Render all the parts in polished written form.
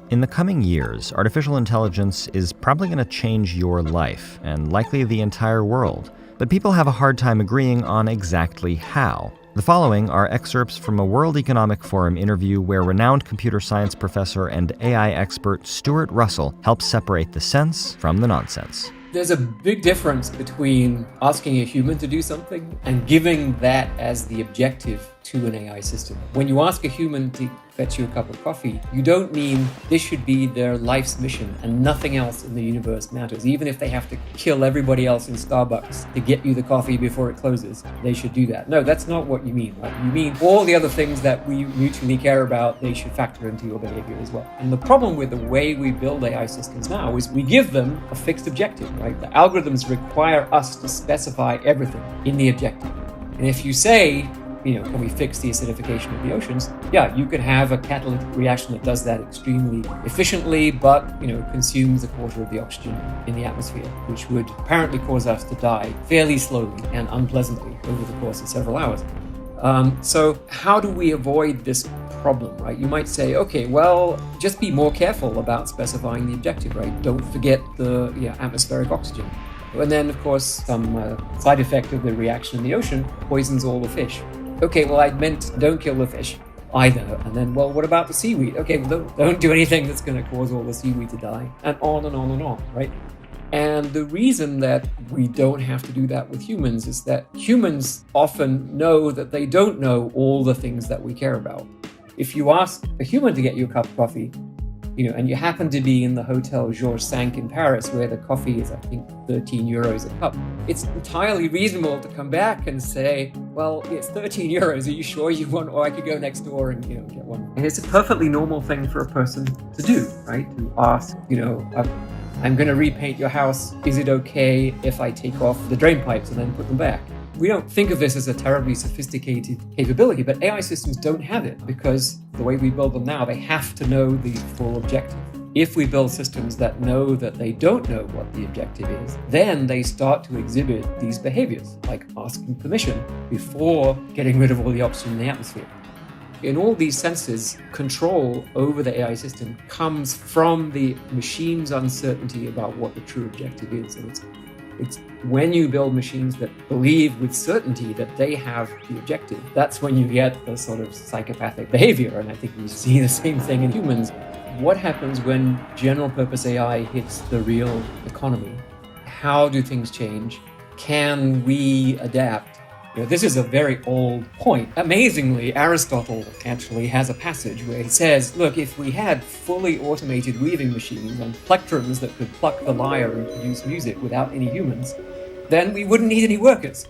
In the coming years, artificial intelligence is probably going to change your life, and likely the entire world. But people have a hard time agreeing on exactly how. The following are excerpts from a World Economic Forum interview where renowned computer science professor and AI expert Stuart Russell helps separate the sense from the nonsense. There's a big difference between asking a human to do something and giving that as the objective to an AI system. When you ask a human to fetch you a cup of coffee, you don't mean this should be their life's mission and nothing else in the universe matters. Even if they have to kill everybody else in Starbucks to get you the coffee before it closes, they should do that. No, that's not what you mean, right? You mean all the other things that we mutually care about, they should factor into your behavior as well. And the problem with the way we build AI systems now is we give them a fixed objective, right? The algorithms require us to specify everything in the objective. And if you say, can we fix the acidification of the oceans? Yeah, you could have a catalytic reaction that does that extremely efficiently, but, consumes a quarter of the oxygen in the atmosphere, which would apparently cause us to die fairly slowly and unpleasantly over the course of several hours. So how do we avoid this problem, right? You might say, okay, well, just be more careful about specifying the objective, right? Don't forget the atmospheric oxygen. And then, of course, some side effect of the reaction in the ocean poisons all the fish. Okay, well, I meant don't kill the fish either. And then, well, what about the seaweed? Okay, well, don't do anything that's going to cause all the seaweed to die. And on and on and on, right? And the reason that we don't have to do that with humans is that humans often know that they don't know all the things that we care about. If you ask a human to get you a cup of coffee, and you happen to be in the Hotel Georges V in Paris, where the coffee is, I think, 13 euros a cup, it's entirely reasonable to come back and say, well, it's 13 euros. Are you sure you want, or I could go next door and, get one. And it's a perfectly normal thing for a person to do, right? To ask, I'm going to repaint your house. Is it okay if I take off the drain pipes and then put them back? We don't think of this as a terribly sophisticated capability, but AI systems don't have it because the way we build them now, they have to know the full objective. If we build systems that know that they don't know what the objective is, then they start to exhibit these behaviors, like asking permission before getting rid of all the oxygen in the atmosphere. In all these senses, control over the AI system comes from the machine's uncertainty about what the true objective is. And it's when you build machines that believe with certainty that they have the objective, that's when you get the sort of psychopathic behavior. And I think we see the same thing in humans. What happens when general purpose AI hits the real economy? How do things change? Can we adapt? This is a very old point. Amazingly, Aristotle actually has a passage where he says, look, if we had fully automated weaving machines and plectrums that could pluck the lyre and produce music without any humans, then we wouldn't need any workers.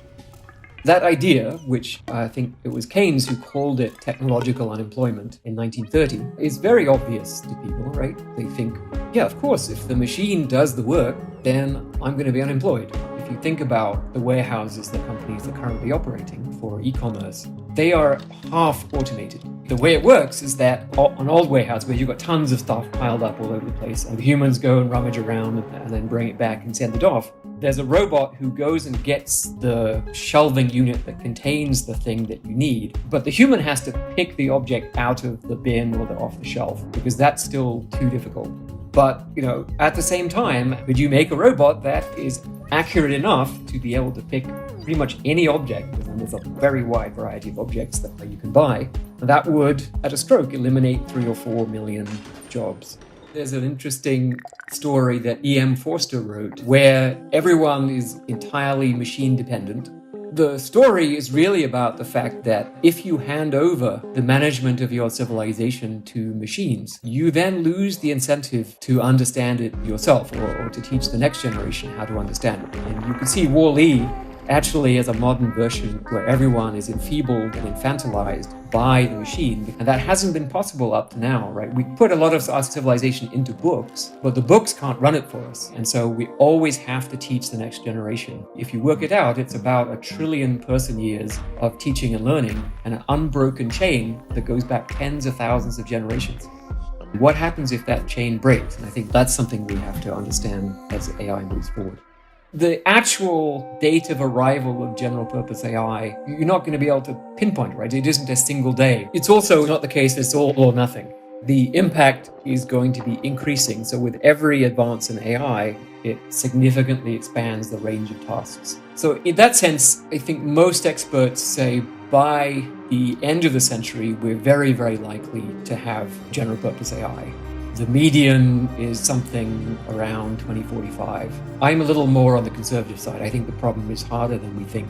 That idea, which I think it was Keynes who called it technological unemployment in 1930, is very obvious to people, right? They think, yeah, of course, if the machine does the work, then I'm going to be unemployed. If you think about the warehouses that companies are currently operating for e-commerce, they are half automated. The way it works is that an old warehouse where you've got tons of stuff piled up all over the place and the humans go and rummage around and then bring it back and send it off. There's a robot who goes and gets the shelving unit that contains the thing that you need, but the human has to pick the object out of the bin or off the shelf because that's still too difficult. But, at the same time, could you make a robot that is accurate enough to be able to pick pretty much any object, and there's a very wide variety of objects that you can buy, that would, at a stroke, eliminate 3 or 4 million jobs. There's an interesting story that E.M. Forster wrote where everyone is entirely machine dependent. The story is really about the fact that if you hand over the management of your civilization to machines, you then lose the incentive to understand it yourself or to teach the next generation how to understand it. And you can see Wall-E actually as a modern version where everyone is enfeebled and infantilized by the machine. And that hasn't been possible up to now, right? We put a lot of our civilization into books, but the books can't run it for us. And so we always have to teach the next generation. If you work it out, it's about 1 trillion person years of teaching and learning and an unbroken chain that goes back tens of thousands of generations. What happens if that chain breaks? And I think that's something we have to understand as AI moves forward. The actual date of arrival of general purpose AI, you're not going to be able to pinpoint, right? It isn't a single day. It's also not the case it's all or nothing. the impact is going to be increasing. So with every advance in AI, it significantly expands the range of tasks. So in that sense, I think most experts say by the end of the century, we're very, very likely to have general purpose AI. The median is something around 2045. I'm a little more on the conservative side. I think the problem is harder than we think.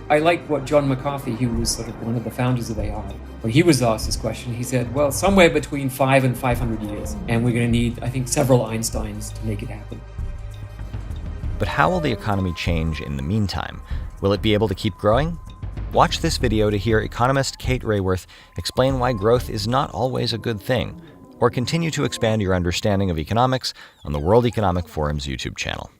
I like what John McCarthy, who was sort of one of the founders of AI, when he was asked this question, he said, well, somewhere between 5 and 500 years. And we're going to need, I think, several Einsteins to make it happen. But how will the economy change in the meantime? Will it be able to keep growing? Watch this video to hear economist Kate Raworth explain why growth is not always a good thing, or continue to expand your understanding of economics on the World Economic Forum's YouTube channel.